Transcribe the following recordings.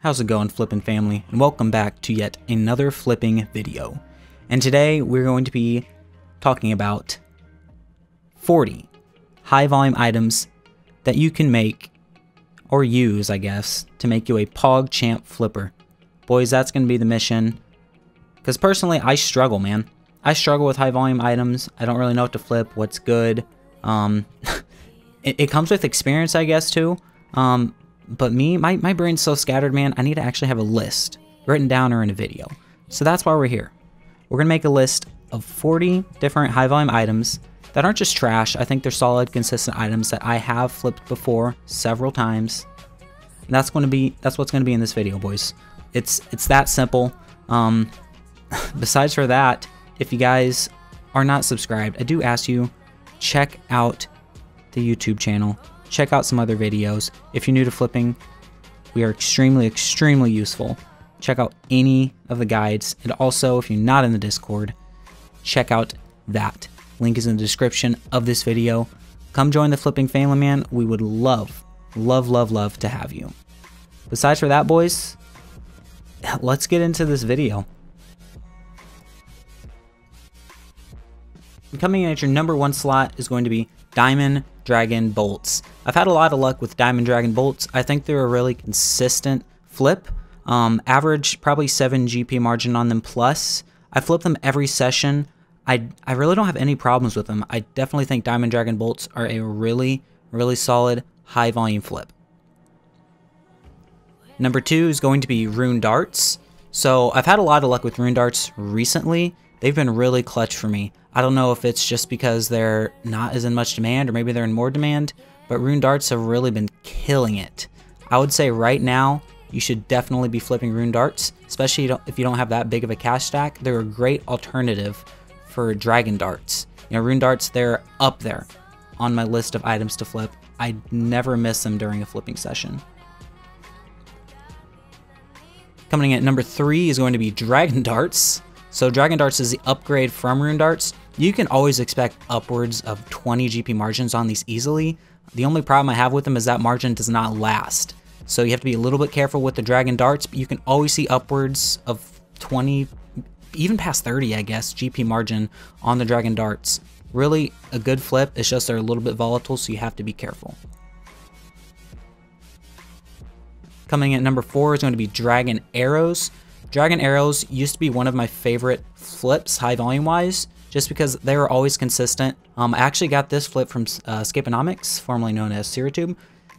How's it going, flipping family, and welcome back to yet another flipping video. And today we're going to be talking about 40 high volume items that you can make or use, I guess, to make you a PogChamp flipper. Boys, that's going to be the mission, because personally I struggle, man. I struggle with high volume items. I don't really know what to flip, what's good. It comes with experience, I guess, too. But my brain's so scattered, man, I need to actually have a list written down or in a video. So that's why we're here. We're going to make a list of 40 different high volume items that aren't just trash. I think they're solid, consistent items that I have flipped before several times. And that's what's going to be in this video, boys. It's that simple. Besides for that, if you guys are not subscribed, I do ask you, check out the YouTube channel. Check out some other videos. If you're new to flipping, we are extremely useful. Check out any of the guides. And also, if you're not in the Discord, check out that. Link is in the description of this video. Come join the flipping family, man. We would love to have you. Besides for that, boys, let's get into this video. And coming in at your number 1 slot is going to be Diamond Dragon Bolts. I've had a lot of luck with Diamond Dragon Bolts. I think they're a really consistent flip. Average probably 7 GP margin on them plus. I flip them every session. I really don't have any problems with them. I definitely think Diamond Dragon Bolts are a really solid high volume flip. Number 2 is going to be Rune Darts. So I've had a lot of luck with Rune Darts recently. They've been really clutch for me. I don't know if it's just because they're not as in much demand or maybe they're in more demand, but Rune Darts have really been killing it. I would say right now, you should definitely be flipping Rune Darts, especially if you don't have that big of a cash stack. They're a great alternative for Dragon Darts. You know, Rune Darts, they're up there on my list of items to flip. I never miss them during a flipping session. Coming in at number 3 is going to be Dragon Darts. So Dragon Darts is the upgrade from Rune Darts. You can always expect upwards of 20 GP margins on these easily. The only problem I have with them is that margin does not last. So you have to be a little bit careful with the Dragon Darts, but you can always see upwards of 20, even past 30, I guess, GP margin on the Dragon Darts. Really a good flip, it's just they're a little bit volatile, so you have to be careful. Coming in at number 4 is going to be Dragon Arrows. Dragon Arrows used to be one of my favorite flips, high volume wise, just because they were always consistent. I actually got this flip from Scapeonomics, formerly known as Seratube.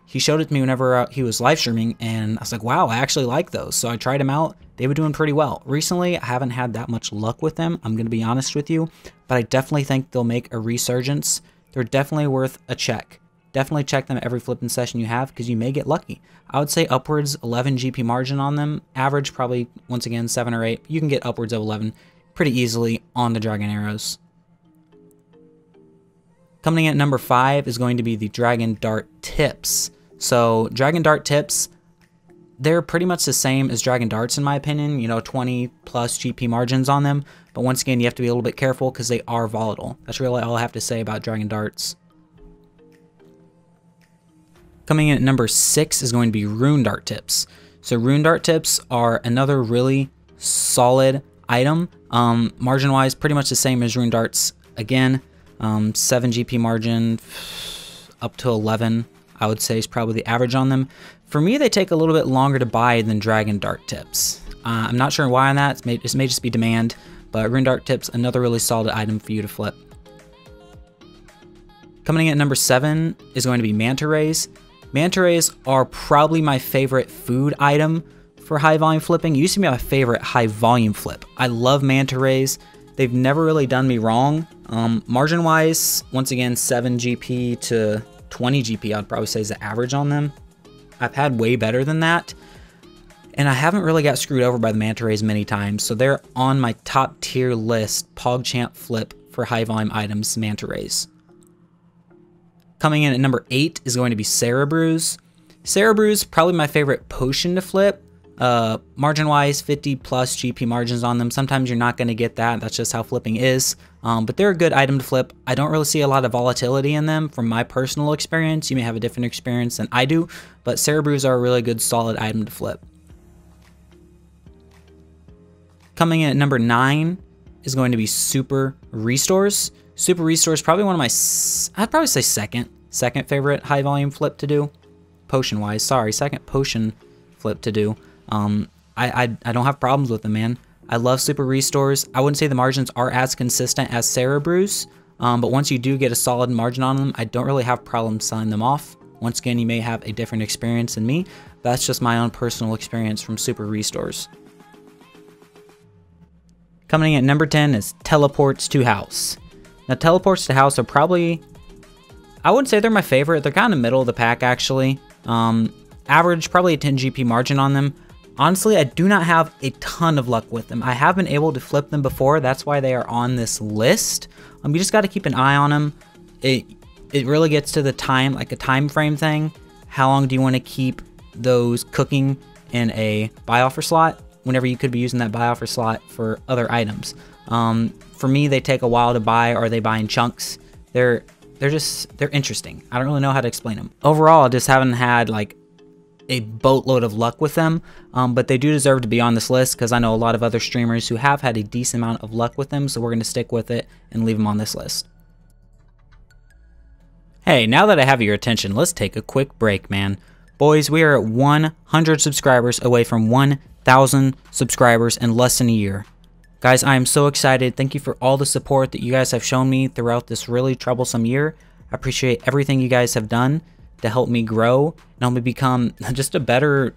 He showed it to me whenever he was live streaming, and I was like, wow, I actually like those. So I tried them out. They were doing pretty well. Recently, I haven't had that much luck with them, I'm going to be honest with you, but I definitely think they'll make a resurgence. They're definitely worth a check. Definitely check them every flipping session you have, because you may get lucky. I would say upwards 11 GP margin on them. Average probably, once again, 7 or 8. You can get upwards of 11 pretty easily on the Dragon Arrows. Coming in at number 5 is going to be the Dragon Dart Tips. So Dragon Dart Tips, they're pretty much the same as Dragon Darts in my opinion. You know, 20 plus GP margins on them. But once again, you have to be a little bit careful because they are volatile. That's really all I have to say about Dragon Darts. Coming in at number 6 is going to be Rune Dart Tips. So Rune Dart Tips are another really solid item. Margin wise, pretty much the same as Rune Darts. Again, 7 GP margin up to 11, I would say is probably the average on them. For me, they take a little bit longer to buy than Dragon Dart Tips. I'm not sure why on that. It may just be demand, but Rune Dart Tips, another really solid item for you to flip. Coming in at number 7 is going to be Manta Rays. Manta Rays are probably my favorite food item for high volume flipping. It used to be my favorite high volume flip. I love Manta Rays. They've never really done me wrong. Margin wise, once again, 7 GP to 20 GP, I'd probably say is the average on them. I've had way better than that. And I haven't really got screwed over by the Manta Rays many times. So they're on my top tier list, PogChamp flip for high volume items, Manta Rays. Coming in at number 8 is going to be Cerebrews. Cerebrews, probably my favorite potion to flip. Margin wise, 50 plus GP margins on them. Sometimes you're not going to get that. That's just how flipping is. But they're a good item to flip. I don't really see a lot of volatility in them from my personal experience. You may have a different experience than I do, but Cerebrews are a really good solid item to flip. Coming in at number 9 is going to be Super Restores. Super Restores, probably one of my, I'd probably say second favorite high volume flip to do. Potion wise, sorry, second potion flip to do. I don't have problems with them, man. I love Super Restores. I wouldn't say the margins are as consistent as Cerebrews, but once you do get a solid margin on them, I don't really have problems selling them off. Once again, you may have a different experience than me. That's just my own personal experience from Super Restores. Coming in at number 10 is Teleports to House. Now, Teleports to House are probably, I wouldn't say they're my favorite. They're kind of middle of the pack, actually. Average, probably a 10 GP margin on them. Honestly, I do not have a ton of luck with them. I have been able to flip them before. That's why they are on this list. You just got to keep an eye on them. It really gets to the time, like a time frame thing. How long do you want to keep those cooking in a buy offer slot whenever you could be using that buy offer slot for other items? For me, they take a while to buy, or they buy in chunks. They're interesting. I don't really know how to explain them. Overall, I just haven't had like a boatload of luck with them, but they do deserve to be on this list because I know a lot of other streamers who have had a decent amount of luck with them, so we're going to stick with it and leave them on this list. Hey, now that I have your attention, let's take a quick break, man. Boys, we are at 100 subscribers away from 1,000 subscribers in less than a year. Guys, I am so excited. Thank you for all the support that you guys have shown me throughout this really troublesome year. I appreciate everything you guys have done to help me grow and help me become just a better,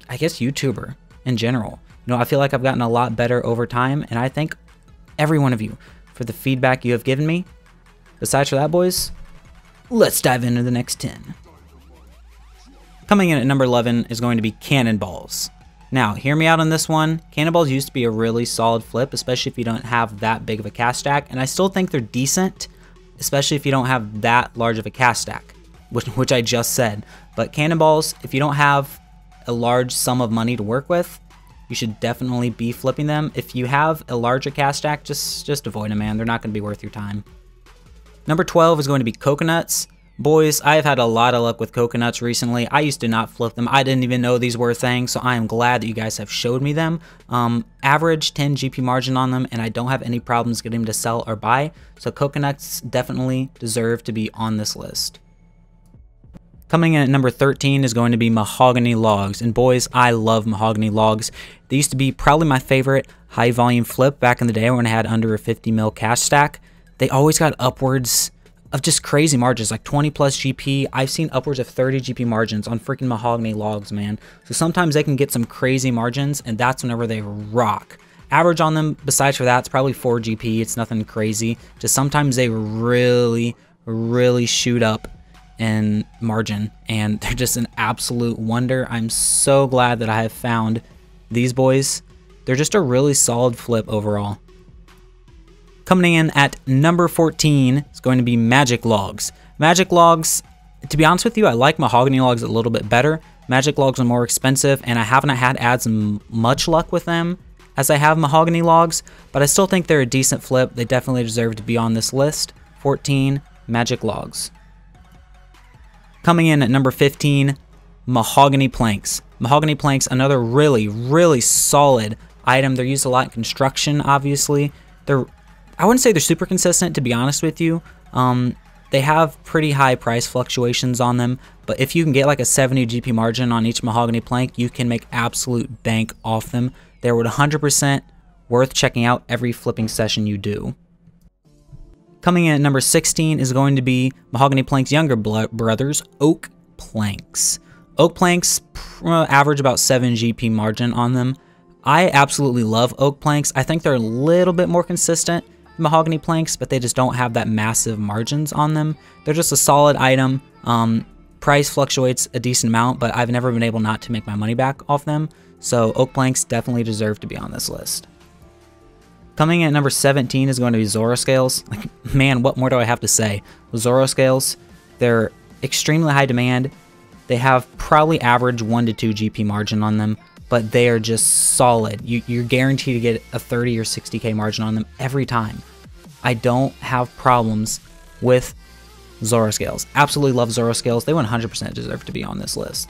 I guess, YouTuber in general. You know, I feel like I've gotten a lot better over time, and I thank every one of you for the feedback you have given me. Besides for that, boys, let's dive into the next 10. Coming in at number 11 is going to be Cannonballs. Now, hear me out on this one. Cannonballs used to be a really solid flip, especially if you don't have that big of a cast stack, and I still think they're decent, especially if you don't have that large of a cast stack, which I just said. But Cannonballs, if you don't have a large sum of money to work with, you should definitely be flipping them. If you have a larger cast stack, just avoid them, man. They're not going to be worth your time. Number 12 is going to be Coconuts. Boys, I have had a lot of luck with Coconuts recently. I used to not flip them. I didn't even know these were a thing, so I am glad that you guys have showed me them. Average 10 GP margin on them, and I don't have any problems getting them to sell or buy. So Coconuts definitely deserve to be on this list. Coming in at number 13 is going to be Mahogany Logs. And boys, I love Mahogany Logs. They used to be probably my favorite high volume flip back in the day when I had under a 50 mil cash stack. They always got upwards of just crazy margins, like 20 plus GP. I've seen upwards of 30 GP margins on freaking Mahogany Logs, man. So sometimes they can get some crazy margins, and that's whenever they rock. Average on them, besides for that, it's probably 4 GP. It's nothing crazy. Just sometimes they really, really shoot up in margin, and they're just an absolute wonder. I'm so glad that I have found these boys. They're just a really solid flip overall. Coming in at number 14 is going to be Magic Logs. Magic Logs, to be honest with you, I like Mahogany Logs a little bit better. Magic Logs are more expensive, and I haven't had as much luck with them as I have Mahogany Logs, but I still think they're a decent flip. They definitely deserve to be on this list. 14, Magic Logs. Coming in at number 15, Mahogany Planks. Mahogany Planks, another really, really solid item. They're used a lot in construction, obviously. I wouldn't say they're super consistent, to be honest with you. They have pretty high price fluctuations on them, but if you can get like a 70 GP margin on each Mahogany Plank, you can make absolute bank off them. They're 100% worth checking out every flipping session you do. Coming in at number 16 is going to be Mahogany Plank's younger brothers, Oak Planks. Oak Planks average about 7 GP margin on them. I absolutely love Oak Planks. I think they're a little bit more consistent than Mahogany Planks, but they just don't have that massive margins on them. They're just a solid item. Price fluctuates a decent amount, but I've never been able not to make my money back off them. So Oak Planks definitely deserve to be on this list. Coming in at number 17 is going to be Zoroscales. Like, man, what more do I have to say? Zoroscales, they're extremely high demand. They have probably average 1 to 2 GP margin on them, but they are just solid. You're guaranteed to get a 30 or 60k margin on them every time. I don't have problems with Zoroscales. Absolutely love Zoroscales. They 100% deserve to be on this list.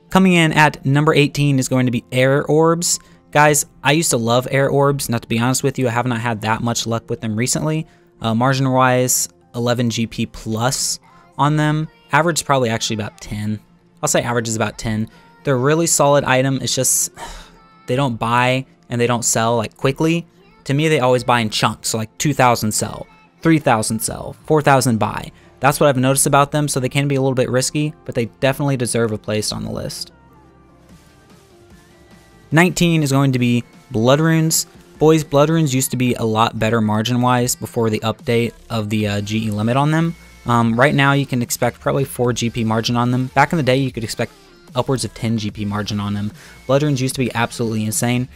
Coming in at number 18 is going to be Air Orbs. Guys, I used to love air orbs. Not to be honest with you, I have not had that much luck with them recently. Margin-wise, 11 GP plus on them. Average is probably actually about 10. I'll say average is about 10. They're a really solid item. It's just they don't buy and they don't sell like quickly. To me, they always buy in chunks, so like 2,000 sell, 3,000 sell, 4,000 buy. That's what I've noticed about them, so they can be a little bit risky, but they definitely deserve a place on the list. 19 is going to be Blood Runes. Boys, Blood Runes used to be a lot better margin-wise before the update of the GE limit on them. Right now, you can expect probably 4 GP margin on them. Back in the day, you could expect upwards of 10 GP margin on them. Blood Runes used to be absolutely insane.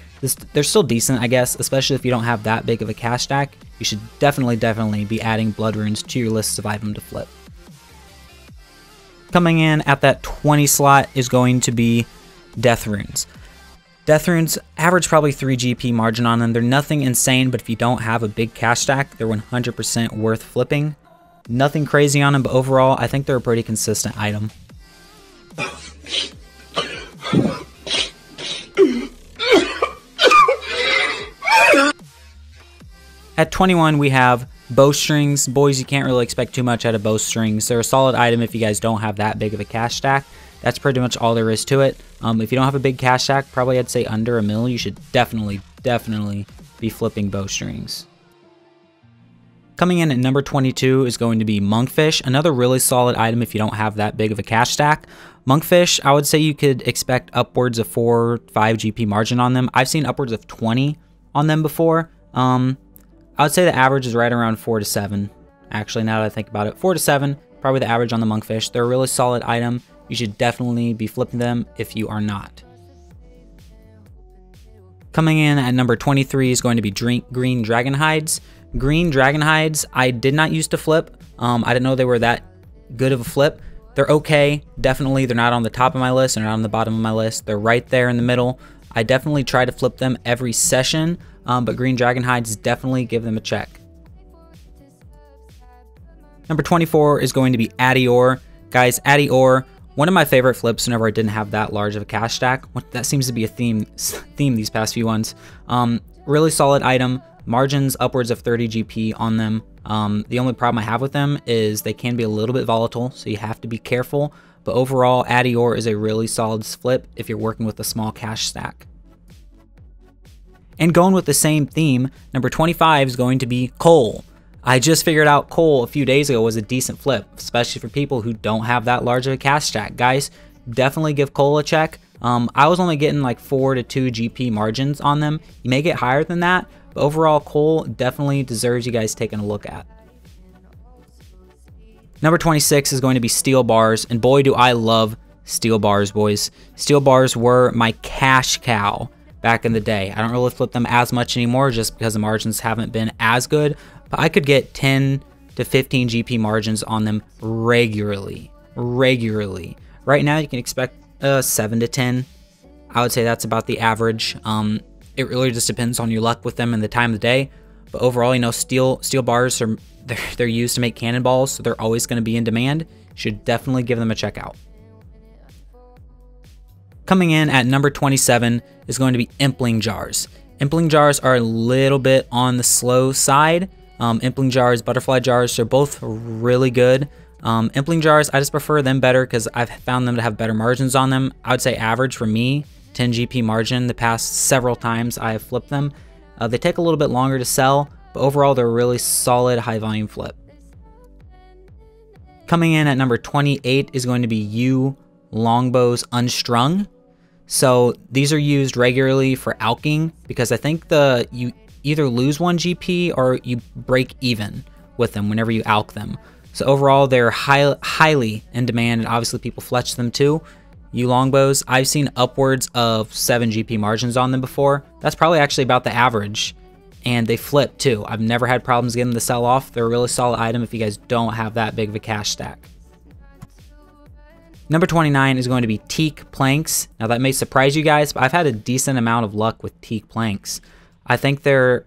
They're still decent, I guess, especially if you don't have that big of a cash stack. You should definitely be adding Blood Runes to your list of item to flip. Coming in at that 20 slot is going to be Death Runes. Death Runes average probably 3 GP margin on them. They're nothing insane, but if you don't have a big cash stack, they're 100% worth flipping. Nothing crazy on them, but overall, I think they're a pretty consistent item. At 21, we have Bowstrings. Boys, you can't really expect too much out of Bowstrings. They're a solid item if you guys don't have that big of a cash stack. That's pretty much all there is to it. If you don't have a big cash stack, probably I'd say under $1 mil, you should definitely be flipping Bowstrings. Coming in at number 22 is going to be Monkfish, another really solid item if you don't have that big of a cash stack. Monkfish, I would say you could expect upwards of 4 or 5 GP margin on them. I've seen upwards of 20 on them before. I would say the average is right around 4 to 7. Actually, now that I think about it, 4 to 7, probably the average on the Monkfish. They're a really solid item. You should definitely be flipping them if you are not. Coming in at number 23 is going to be Green Dragon Hides. Green Dragon Hides, I did not used to flip. I didn't know they were that good of a flip. They're okay. Definitely, they're not on the top of my list. They're not on the bottom of my list. They're right there in the middle. I definitely try to flip them every session, but Green Dragon Hides, definitely give them a check. Number 24 is going to be Addior. Guys, Addior, one of my favorite flips whenever I didn't have that large of a cash stack. That seems to be a theme these past few ones. Really solid item. Margins upwards of 30 GP on them. The only problem I have with them is they can be a little bit volatile, so you have to be careful. But overall, Addior is a really solid flip if you're working with a small cash stack. And going with the same theme, number 25 is going to be Coal. I just figured out Coal a few days ago was a decent flip, especially for people who don't have that large of a cash stack. Guys, definitely give Coal a check. I was only getting like 4 to 2 GP margins on them. You may get higher than that, but overall, Coal definitely deserves you guys taking a look at. Number 26 is going to be Steel Bars, and boy, do I love Steel Bars, boys. Steel Bars were my cash cow back in the day. I don't really flip them as much anymore just because the margins haven't been as good, but I could get 10 to 15 GP margins on them regularly. Right now, you can expect 7 to 10. I would say that's about the average. It really just depends on your luck with them and the time of the day. But overall, you know, steel bars they're used to make cannonballs, so they're always going to be in demand. You should definitely give them a check out. Coming in at number 27 is going to be Impling Jars. Impling Jars are a little bit on the slow side. Impling Jars, Butterfly Jars, they're both really good. Impling Jars, I just prefer them better because I've found them to have better margins on them. I would say average for me, 10 GP margin the past several times I have flipped them. They take a little bit longer to sell, but overall they're a really solid high volume flip. Coming in at number 28 is going to be Yew Longbows Unstrung. So these are used regularly for alking because I think you either lose 1 GP or you break even with them whenever you alk them. So overall, they're highly in demand, and obviously people fletch them too. Yew Longbows, I've seen upwards of 7 GP margins on them before. That's probably actually about the average, and they flip too. I've never had problems getting them to sell off. They're a really solid item if you guys don't have that big of a cash stack. Number 29 is going to be Teak Planks. Now that may surprise you guys, but I've had a decent amount of luck with Teak Planks. I think they're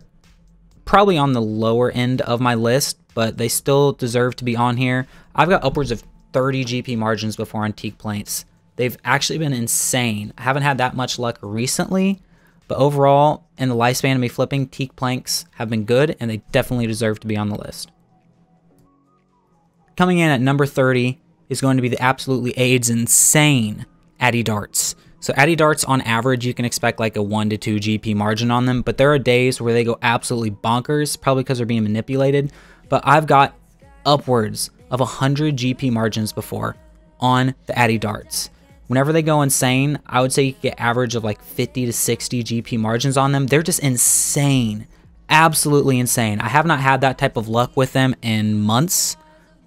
probably on the lower end of my list, but they still deserve to be on here. I've got upwards of 30 GP margins before on Teak Planks. They've actually been insane. I haven't had that much luck recently, But overall, in the lifespan of me flipping, teak planks have been good, and they definitely deserve to be on the list. Coming in at number 30 is going to be the absolutely AIDS insane Addy Darts. So Addy Darts, on average, you can expect like a 1 to 2 GP margin on them, but there are days where they go absolutely bonkers, probably because they're being manipulated. But I've got upwards of 100 GP margins before on the Addy Darts. Whenever they go insane, I would say you could get average of like 50 to 60 GP margins on them. They're just insane, absolutely insane. I have not had that type of luck with them in months,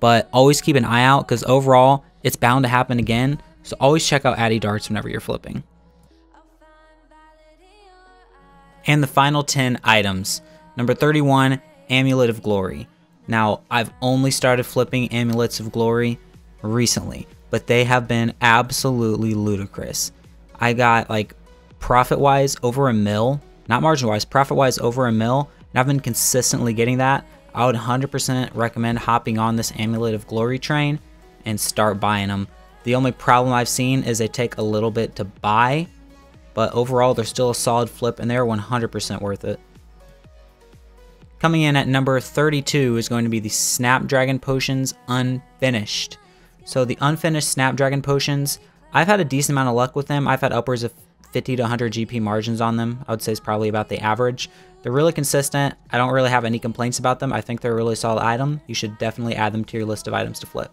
but always keep an eye out because overall, it's bound to happen again. So always check out Addy Darts whenever you're flipping. And the final 10 items. Number 31, Amulet of Glory. Now, I've only started flipping Amulets of Glory recently, but they have been absolutely ludicrous. I got like profit-wise over $1 mil, not margin-wise, profit-wise over $1 mil, and I've been consistently getting that. I would 100% recommend hopping on this Amulet of Glory train and start buying them. The only problem I've seen is they take a little bit to buy, but overall they're still a solid flip and they're 100% worth it. Coming in at number 32 is going to be the Snapdragon Potions Unfinished. So the Unfinished Snapdragon Potions, I've had a decent amount of luck with them. I've had upwards of 50 to 100 GP margins on them. I would say it's probably about the average. They're really consistent. I don't really have any complaints about them. I think they're a really solid item. You should definitely add them to your list of items to flip.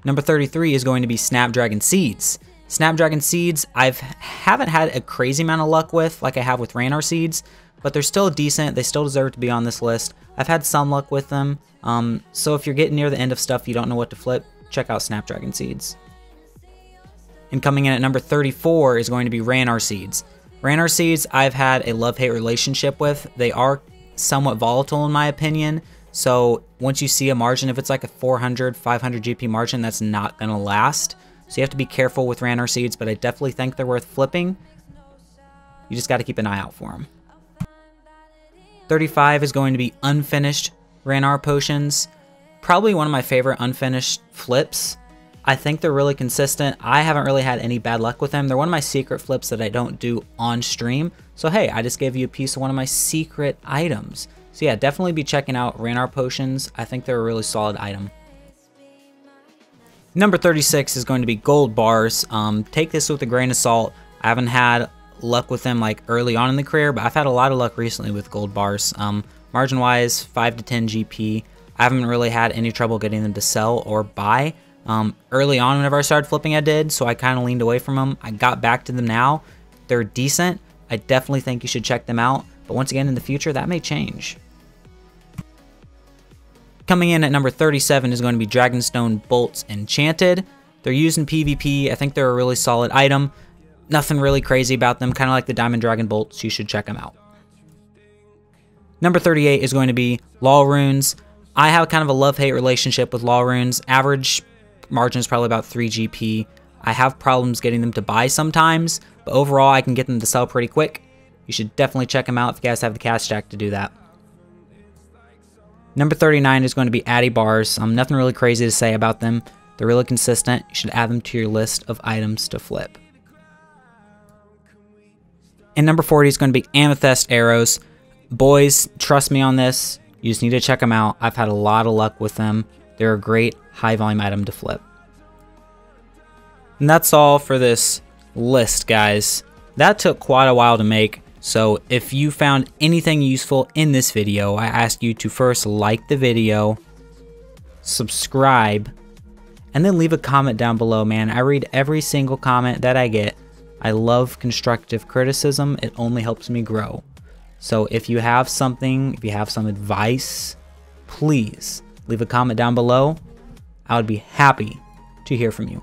Number 33 is going to be Snapdragon Seeds. Snapdragon Seeds, haven't had a crazy amount of luck with like I have with Ranar Seeds, but they're still decent. They still deserve to be on this list. I've had some luck with them. So if you're getting near the end of stuff, you don't know what to flip, check out Snapdragon Seeds. And coming in at number 34 is going to be Ranar Seeds. Ranar Seeds, I've had a love-hate relationship with. They are somewhat volatile in my opinion. So once you see a margin, if it's like a 400, 500 GP margin, that's not going to last. So you have to be careful with Ranar Seeds, but I definitely think they're worth flipping. You just got to keep an eye out for them. 35 is going to be Unfinished Ranar Potions. Probably one of my favorite unfinished flips. I think they're really consistent. I haven't really had any bad luck with them. They're one of my secret flips that I don't do on stream. So hey, I just gave you a piece of one of my secret items. So yeah, definitely be checking out Ranar Potions. I think they're a really solid item. Number 36 is going to be Gold Bars. Take this with a grain of salt. I haven't had luck with them like early on in the career, but I've had a lot of luck recently with Gold Bars. Margin wise, 5 to 10 GP. I haven't really had any trouble getting them to sell or buy. Early on whenever I started flipping I did, so I kind of leaned away from them. I got back to them now. They're decent. I definitely think you should check them out. But once again, in the future, that may change. Coming in at number 37 is going to be Dragonstone Bolts Enchanted. They're used in PvP. I think they're a really solid item. Nothing really crazy about them, kind of like the Diamond Dragon Bolts. You should check them out. Number 38 is going to be Law Runes. I have kind of a love-hate relationship with Law Runes. Average margin is probably about 3 GP. I have problems getting them to buy sometimes, but overall I can get them to sell pretty quick. You should definitely check them out if you guys have the cash stack to do that. Number 39 is going to be Addy Bars. Nothing really crazy to say about them. They're really consistent. You should add them to your list of items to flip. And number 40 is going to be Amethyst Arrows. Boys, trust me on this. You just need to check them out. I've had a lot of luck with them. They're a great high volume item to flip. And that's all for this list, guys. That took quite a while to make. So if you found anything useful in this video, I ask you to first like the video, subscribe, and then leave a comment down below, man. I read every single comment that I get. I love constructive criticism. It only helps me grow. So if you have something, if you have some advice, please leave a comment down below. I would be happy to hear from you.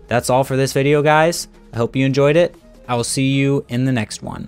That's all for this video, guys. I hope you enjoyed it. I will see you in the next one.